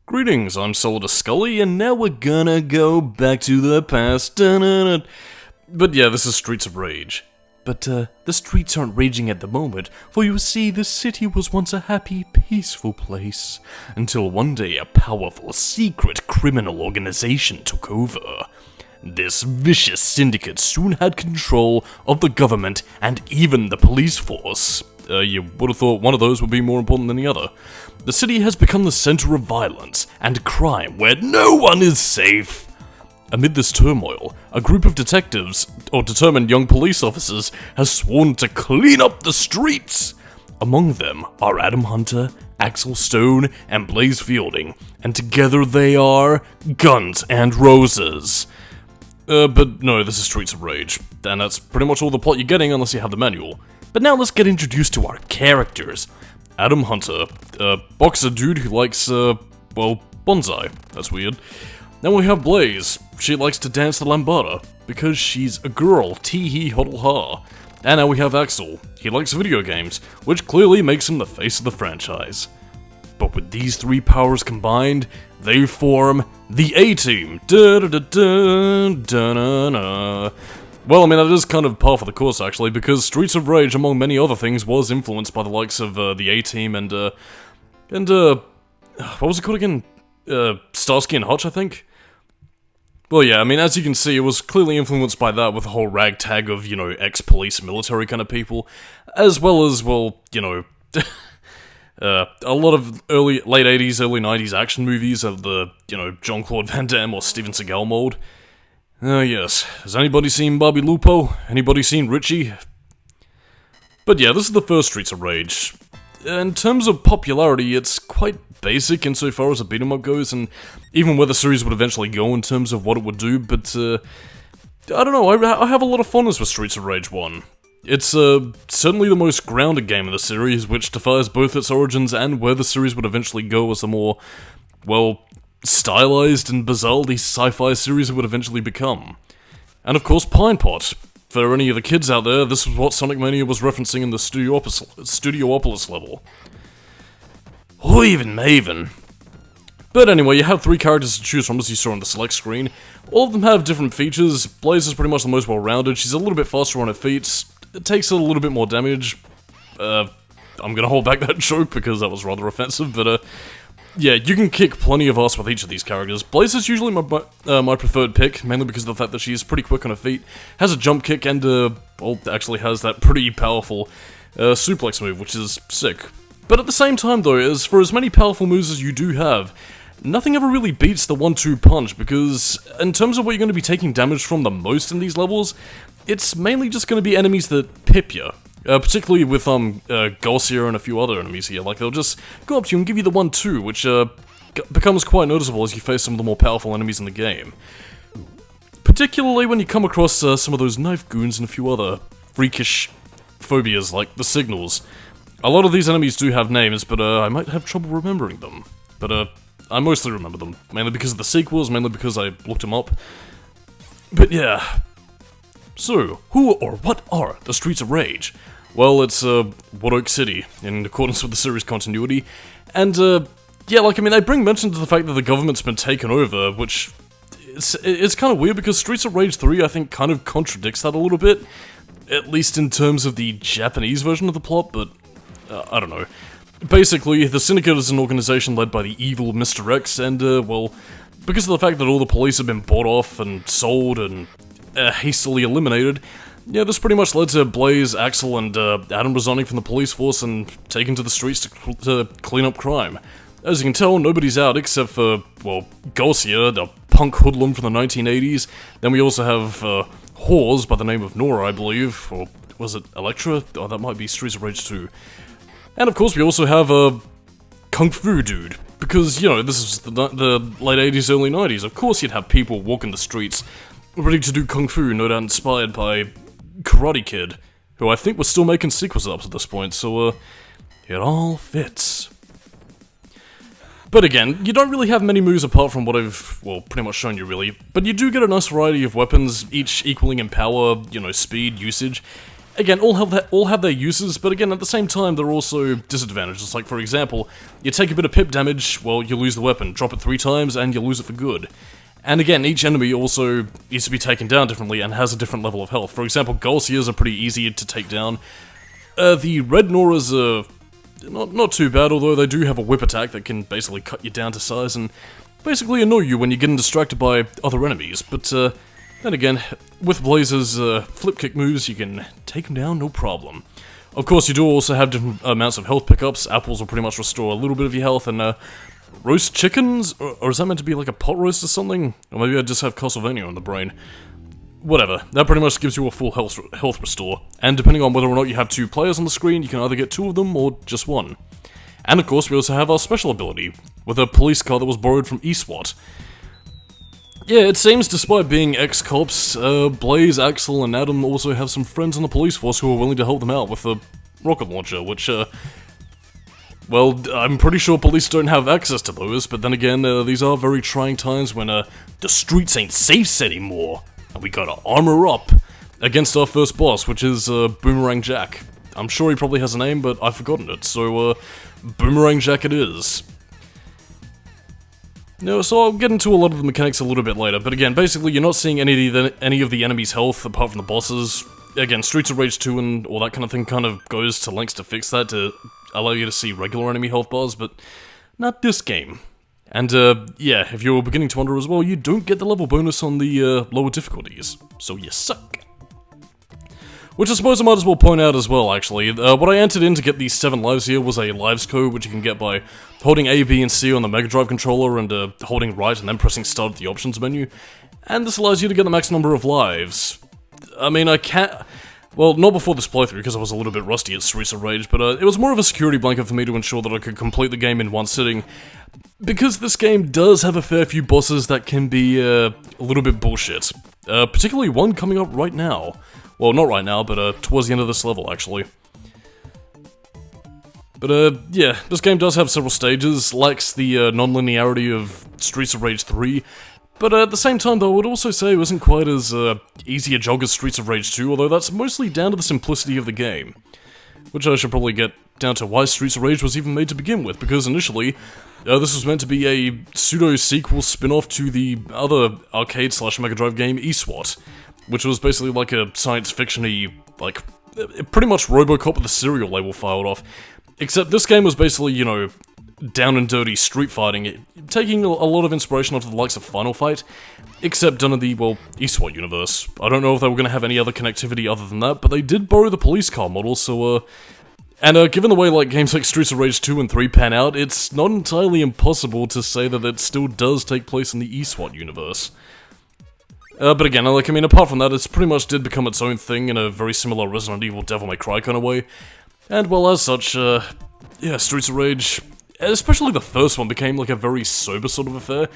Greetings, I'm Solidus-Skully, and now we're gonna go back to the past. But yeah, this is Streets of Rage. But the streets aren't raging at the moment, for you see, the city was once a happy, peaceful place. Until one day a powerful, secret criminal organization took over. This vicious syndicate soon had control of the government and even the police force. You would have thought one of those would be more important than the other. The city has become the center of violence and crime where no one is safe. Amid this turmoil, a group of detectives, or determined young police officers, has sworn to clean up the streets. Among them are Adam Hunter, Axel Stone, and Blaze Fielding, and together they are Guns and Roses. But no, this is Streets of Rage, and that's pretty much all the plot you're getting unless you have the manual. But now let's get introduced to our characters. Adam Hunter, a boxer dude who likes, bonsai. That's weird. Then we have Blaze. She likes to dance the lambada, because she's a girl, tee-hee hoddle ha. And now we have Axel. He likes video games, which clearly makes him the face of the franchise. But with these three powers combined, they form the A-Team. Da-da-da-da-da-da-da. Well, I mean, that is kind of par for the course, actually, because Streets of Rage, among many other things, was influenced by the likes of the A-Team and what was it called again? Starsky and Hutch, I think? Well, yeah, I mean, as you can see, it was clearly influenced by that with the whole ragtag of, ex-police military kind of people, as well as, a lot of late 80s, early 90s action movies of the, Jean-Claude Van Damme or Steven Seagal mold. Yes. Has anybody seen Bobby Lupo? Anybody seen Richie? But yeah, this is the first Streets of Rage. In terms of popularity, it's quite basic insofar as a beat-em-up goes, and even where the series would eventually go in terms of what it would do, but, I don't know, I have a lot of fondness with Streets of Rage 1. It's, certainly the most grounded game in the series, which defies both its origins and where the series would eventually go as a more, stylized and bizarrely sci-fi series it would eventually become. And of course, Pine Pot. For any of the kids out there, this was what Sonic Mania was referencing in the Studiopolis level. Or even Maven. But anyway, you have three characters to choose from as you saw on the select screen. All of them have different features. Blaze is pretty much the most well-rounded. She's a little bit faster on her feet. It takes a little bit more damage. I'm gonna hold back that joke because that was rather offensive, but yeah, you can kick plenty of ass with each of these characters. Blaze is usually my preferred pick, mainly because of the fact that she's pretty quick on her feet, has a jump kick, and, actually has that pretty powerful suplex move, which is sick. But at the same time, though, for as many powerful moves as you do have, nothing ever really beats the 1-2 punch, because in terms of what you're going to be taking damage from the most in these levels, it's mainly just going to be enemies that pip you. Particularly with, Galsias and a few other enemies here, like, they'll just go up to you and give you the 1-2, which, becomes quite noticeable as you face some of the more powerful enemies in the game. Particularly when you come across, some of those knife goons and a few other freakish phobias, like the Signals. A lot of these enemies do have names, but, I might have trouble remembering them. But, I mostly remember them, mainly because of the sequels, mainly because I looked them up. But yeah. So, who or what are the Streets of Rage? Well, it's, Wood Oak City, in accordance with the series continuity, and, yeah, I bring mention to the fact that the government's been taken over, which, it's kind of weird because Streets of Rage 3, I think, kind of contradicts that a little bit, at least in terms of the Japanese version of the plot, but, I don't know. Basically, the Syndicate is an organization led by the evil Mr. X, and, because of the fact that all the police have been bought off and sold and hastily eliminated, yeah, this pretty much led to Blaze, Axel, and Adam resigning from the police force and taken to the streets to clean up crime. As you can tell, nobody's out except for, Galsias, the punk hoodlum from the 1980s. Then we also have whores by the name of Nora, I believe, or was it Electra? Oh, that might be Streets of Rage 2. And of course we also have a Kung Fu dude, because, this is the late 80s, early 90s. Of course you'd have people walking the streets ready to do Kung Fu, no doubt inspired by Karate Kid, who I think was still making sequels up to this point, so, it all fits. But again, you don't really have many moves apart from what I've, pretty much shown you really, but you do get a nice variety of weapons, each equaling in power, speed, usage, again, all have their uses, but again, at the same time, they're also disadvantages. Like, for example, you take a bit of pip damage, well, you lose the weapon. Drop it 3 times, and you lose it for good. And again, each enemy also needs to be taken down differently and has a different level of health. For example, Galsias are pretty easy to take down. The Red Noras are not too bad, although they do have a whip attack that can basically cut you down to size and basically annoy you when you're getting distracted by other enemies. But then again, with Blazer's flip kick moves, you can take them down no problem. Of course, you do also have different amounts of health pickups. Apples will pretty much restore a little bit of your health, and roast chickens? Or is that meant to be like a pot roast or something? Or maybe I just have Castlevania in the brain. Whatever, that pretty much gives you a full health restore, and depending on whether or not you have 2 players on the screen, you can either get 2 of them or just 1. And of course, we also have our special ability, with a police car that was borrowed from eSWAT. Yeah, it seems despite being ex-cops, Blaze, Axel, and Adam also have some friends in the police force who are willing to help them out with a rocket launcher, which, well, I'm pretty sure police don't have access to those, but then again, these are very trying times when, the streets ain't safe anymore. And we gotta armor up against our first boss, which is Boomerang Jack. I'm sure he probably has a name, but I've forgotten it, so Boomerang Jack it is. No, so I'll get into a lot of the mechanics a little bit later, but again, basically you're not seeing any of the enemy's health apart from the bosses. Again, Streets of Rage 2 and all that kind of thing kind of goes to lengths to fix that, to allow you to see regular enemy health bars, but not this game. And, yeah, if you're beginning to wonder as well, you don't get the level bonus on the, lower difficulties, so you suck. Which I suppose I might as well point out as well, actually. What I entered in to get these 7 lives here was a lives code, which you can get by holding A, B, and C on the Mega Drive controller and, holding right and then pressing start at the options menu. And this allows you to get the max number of lives. I mean, I can't... Well, not before this playthrough, because I was a little bit rusty at Streets of Rage, but it was more of a security blanket for me to ensure that I could complete the game in one sitting. Because this game does have a fair few bosses that can be, a little bit bullshit. Particularly one coming up right now. Well, not right now, but, towards the end of this level, actually. But, yeah, this game does have several stages, lacks the, non-linearity of Streets of Rage 3, but at the same time, though, I would also say it wasn't quite as, easy a jog as Streets of Rage 2, although that's mostly down to the simplicity of the game. Which I should probably get down to why Streets of Rage was even made to begin with, because initially, this was meant to be a pseudo-sequel spin-off to the other arcade/Mega Drive game, eSWAT, which was basically like a science fiction-y, like, pretty much Robocop with the serial label filed off. Except this game was basically, you know, down and dirty street fighting, taking a lot of inspiration off of the likes of Final Fight, except done in the, well, eSWAT universe. I don't know if they were going to have any other connectivity other than that, but they did borrow the police car model, so, and given the way, like, games like Streets of Rage 2 and 3 pan out, it's not entirely impossible to say that it still does take place in the eSWAT universe. But again, like, I mean, apart from that, it's pretty much did become its own thing in a very similar Resident Evil Devil May Cry kind of way. And, well, as such, yeah, Streets of Rage, especially the first one, became like a very sober sort of affair.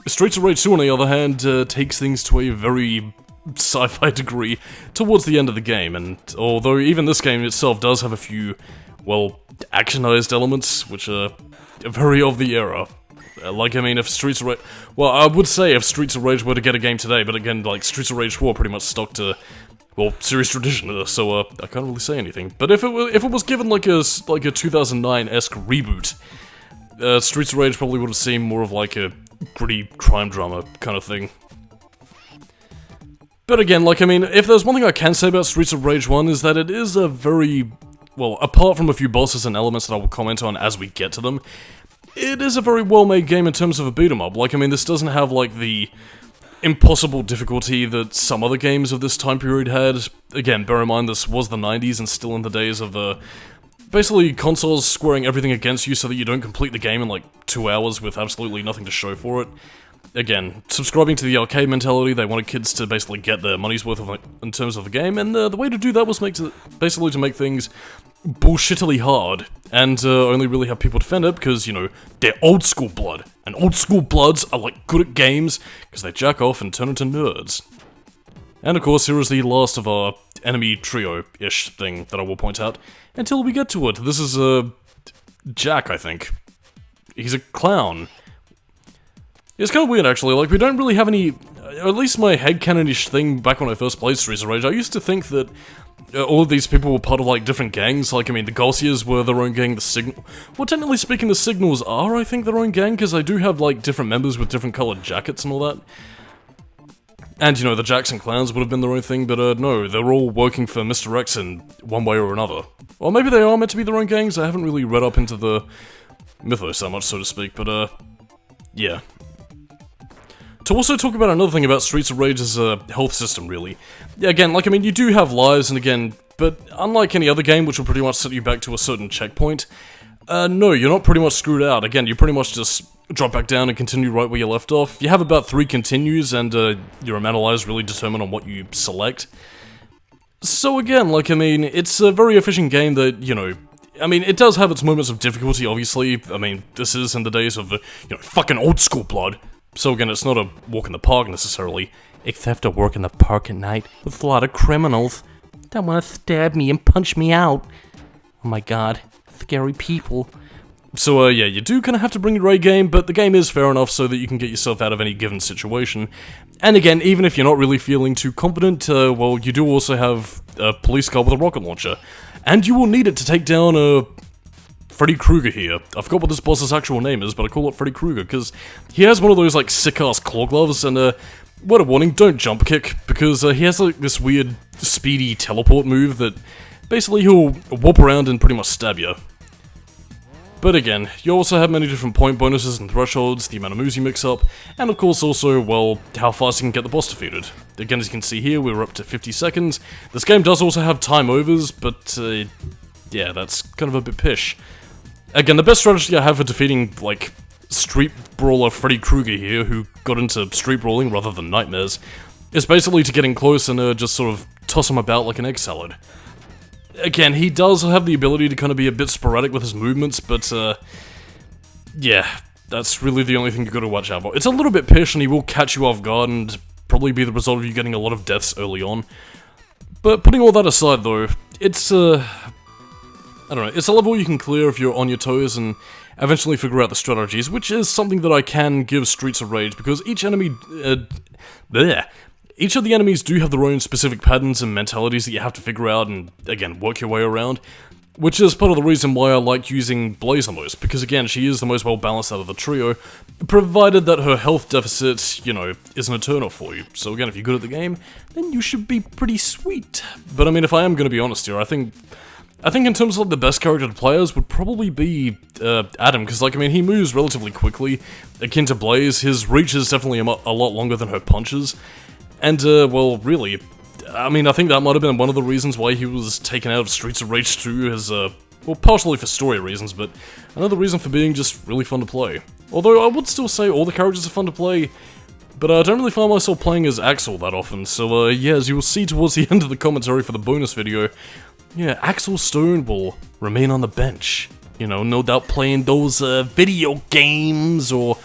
Streets of Rage 2, on the other hand, takes things to a very sci-fi degree towards the end of the game, and although even this game itself does have a few, well, actionized elements, which are very of the era. Like, I mean, if Streets of Rage... Well, I would say if Streets of Rage were to get a game today, but again, like, Streets of Rage 4 pretty much stuck to, well, series tradition, so, I can't really say anything. But if it was given, like a 2009-esque reboot, Streets of Rage probably would have seemed more of, like, a gritty crime drama kind of thing. But again, like, I mean, if there's one thing I can say about Streets of Rage 1 is that it is a very... Well, apart from a few bosses and elements that I will comment on as we get to them, it is a very well-made game in terms of a beat-em-up. Like, I mean, this doesn't have, like, the impossible difficulty that some other games of this time period had. Again, bear in mind, this was the 90s and still in the days of, basically consoles squaring everything against you so that you don't complete the game in, like, 2 hours with absolutely nothing to show for it. Again, subscribing to the arcade mentality, they wanted kids to basically get their money's worth of it in terms of the game, and the way to do that was basically to make things bullshittily hard, and only really have people defend it because, you know, they're old school blood, and old school bloods are, like, good at games because they jack off and turn into nerds. And of course, here is the last of our enemy trio-ish thing that I will point out until we get to it. This is, Jack, I think. He's a clown. It's kind of weird, actually. Like, we don't really have any... at least my headcanonish thing back when I first played Streets of Rage, I used to think that all of these people were part of, like, different gangs. Like, I mean, the Galsias were their own gang, the Signal... Well, technically speaking, the Signals are, I think, their own gang, because I do have, like, different members with different colored jackets and all that. And, you know, the Jackson Clans would have been their own thing, but, no, they're all working for Mr. X in one way or another. Or maybe they are meant to be their own gangs, I haven't really read up into the mythos that much, so to speak, but, yeah. To also talk about another thing about Streets of Rage's health system, really. Yeah, again, like, I mean, you do have lives, and again, but unlike any other game, which will pretty much set you back to a certain checkpoint, no, you're not pretty much screwed out. Again, you pretty much just drop back down and continue right where you left off. You have about 3 continues, and your amount of lives really determine on what you select. So again, like, I mean, it's a very efficient game that, you know, I mean, it does have its moments of difficulty, obviously. I mean, this is in the days of the, you know, fucking old school blood. So again, it's not a walk in the park, necessarily. Except a walk in the park at night with a lot of criminals that want to stab me and punch me out. Oh my god, scary people. So, yeah, you do kind of have to bring your A game, but the game is fair enough so that you can get yourself out of any given situation. And again, even if you're not really feeling too confident, well, you do also have a police car with a rocket launcher. And you will need it to take down, Freddy Krueger here. I forgot what this boss's actual name is, but I call it Freddy Krueger, because he has one of those, like, sick-ass claw gloves, and, word of warning, don't jump kick, because, he has, like, this weird, speedy teleport move that, basically, he'll warp around and pretty much stab you. But again, you also have many different point bonuses and thresholds, the amount of moves you mix up, and of course also, well, how fast you can get the boss defeated. Again, as you can see here, we're up to 50 seconds. This game does also have time overs, but, yeah, that's kind of a bit pish. Again, the best strategy I have for defeating, like, street brawler Freddy Krueger here, who got into street brawling rather than nightmares, is basically to get in close and just sort of toss him about like an egg salad. Again, he does have the ability to kind of be a bit sporadic with his movements, but, yeah, that's really the only thing you've got to watch out for. It's a little bit pish, and he will catch you off guard, and probably be the result of you getting a lot of deaths early on. But putting all that aside, though, it's, I don't know, it's a level you can clear if you're on your toes and eventually figure out the strategies, which is something that I can give Streets of Rage, because each enemy, each of the enemies do have their own specific patterns and mentalities that you have to figure out and, again, work your way around, which is part of the reason why I like using Blaze the most, because again, she is the most well-balanced out of the trio, provided that her health deficit, you know, isn't a turn-off for you. So again, if you're good at the game, then you should be pretty sweet. But I mean, if I am going to be honest here, I think in terms of like, the best character to play as would probably be Adam, because like, I mean, he moves relatively quickly, akin to Blaze. His reach is definitely a lot longer than her punches. And, well, really, I mean, I think that might have been one of the reasons why he was taken out of Streets of Rage 2 as, well, partially for story reasons, but another reason for being just really fun to play. Although, I would still say all the characters are fun to play, but I don't really find myself playing as Axel that often, so, yeah, as you will see towards the end of the commentary for the bonus video, yeah, Axel Stone will remain on the bench. You know, no doubt playing those, video games, or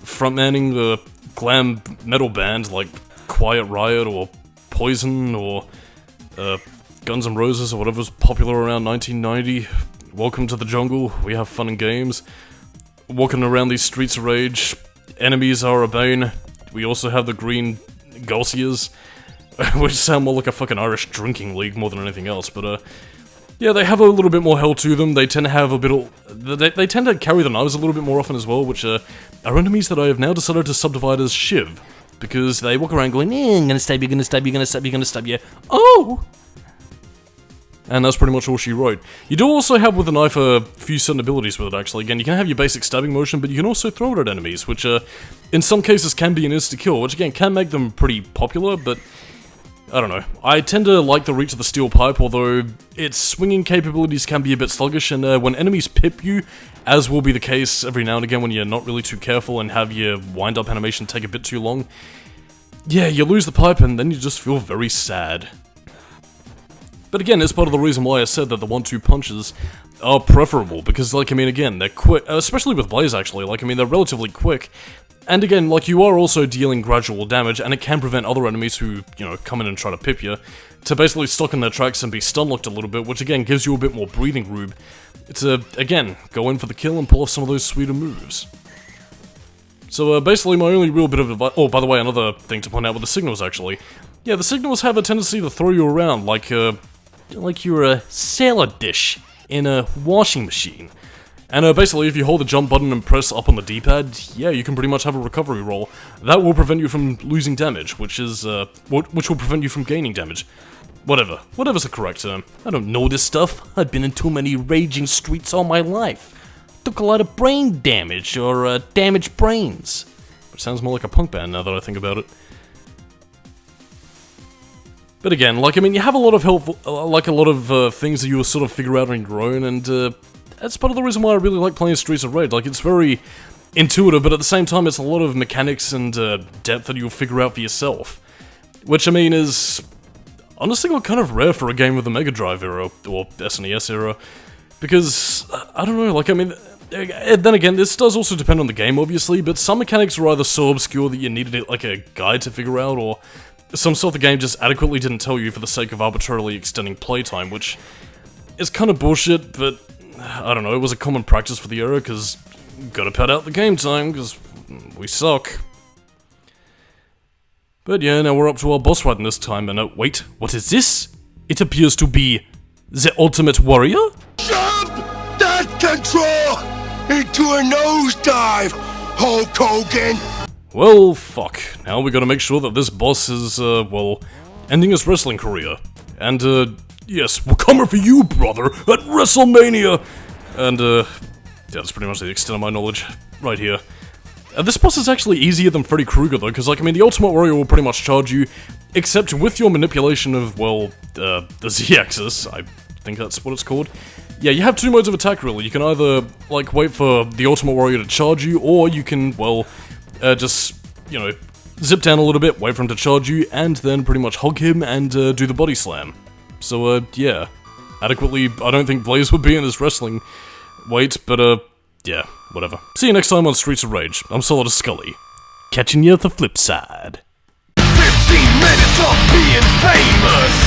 frontmanning the glam metal band like Quiet Riot, or Poison, or Guns N' Roses, or whatever's popular around 1990. Welcome to the jungle, we have fun and games. Walking around these Streets of Rage, enemies are a bane. We also have the green Galsias, which sound more like a fucking Irish drinking league more than anything else, but yeah, they have a little bit more hell to them. They tend to have a bit of... They tend to carry the knives a little bit more often as well, which are enemies that I have now decided to subdivide as Shiv. Because they walk around going, I'm gonna stab you, gonna stab you, gonna stab you, gonna stab you. Oh! And that's pretty much all she wrote. You do also have with the knife a few certain abilities with it, actually. Again, you can have your basic stabbing motion, but you can also throw it at enemies, which in some cases can be an insta-kill, which again can make them pretty popular, but I don't know. I tend to like the reach of the steel pipe, although its swinging capabilities can be a bit sluggish, and when enemies pip you, as will be the case every now and again when you're not really too careful and have your wind-up animation take a bit too long, yeah, you lose the pipe and then you just feel very sad. But again, it's part of the reason why I said that the 1-2 punches are preferable, because, like, I mean, again, they're quick, especially with Blaze, actually, like, I mean, they're relatively quick, and again, like, you are also dealing gradual damage, and it can prevent other enemies who, you know, come in and try to pip you, to basically stuck in their tracks and be stun-locked a little bit, which again, gives you a bit more breathing room to, again, go in for the kill and pull off some of those sweeter moves. So basically my only real bit of advice... Oh, by the way, another thing to point out with the signals, actually. Yeah, the signals have a tendency to throw you around like you're a salad dish in a washing machine. And basically, if you hold the jump button and press up on the D-pad, yeah, you can pretty much have a recovery roll. That will prevent you from losing damage, which will prevent you from gaining damage. Whatever's the correct term. I don't know this stuff. I've been in too many raging streets all my life. Took a lot of brain damage, or damaged brains. Which sounds more like a punk band now that I think about it. But again, like, I mean, you have a lot of helpful, things that you will sort of figure out on your own, and that's part of the reason why I really like playing Streets of Rage. Like, it's very intuitive, but at the same time, it's a lot of mechanics and depth that you'll figure out for yourself. Which, I mean, is honestly kind of rare for a game with the Mega Drive era, or SNES era, because, I don't know, like, I mean, then again, this does also depend on the game, obviously, but some mechanics are either so obscure that you needed, like, a guide to figure out, or some stuff the game just adequately didn't tell you for the sake of arbitrarily extending playtime, which is kind of bullshit, but I don't know, it was a common practice for the era, because gotta pad out the game time, because we suck. But yeah, now we're up to our boss fight this time, and wait, what is this? It appears to be the Ultimate Warrior? Jump that control into a nosedive, Hulk Hogan! Well, fuck. Now we gotta make sure that this boss is, well, ending his wrestling career. And, yes, we're coming for you, brother, at WrestleMania! And, yeah, that's pretty much the extent of my knowledge right here. This boss is actually easier than Freddy Krueger, though, because, like, I mean, the Ultimate Warrior will pretty much charge you, except with your manipulation of, well, the Z-axis, I think that's what it's called. Yeah, you have two modes of attack, really. You can either, like, wait for the Ultimate Warrior to charge you, or you can, well, just, you know, zip down a little bit, wait for him to charge you, and then pretty much hug him and do the body slam. So, yeah. Adequately, I don't think Blaze would be in this wrestling weight, but, yeah, whatever. See you next time on Streets of Rage. I'm Solidus-Skully. Catching you at the flip side. 15 minutes of being famous!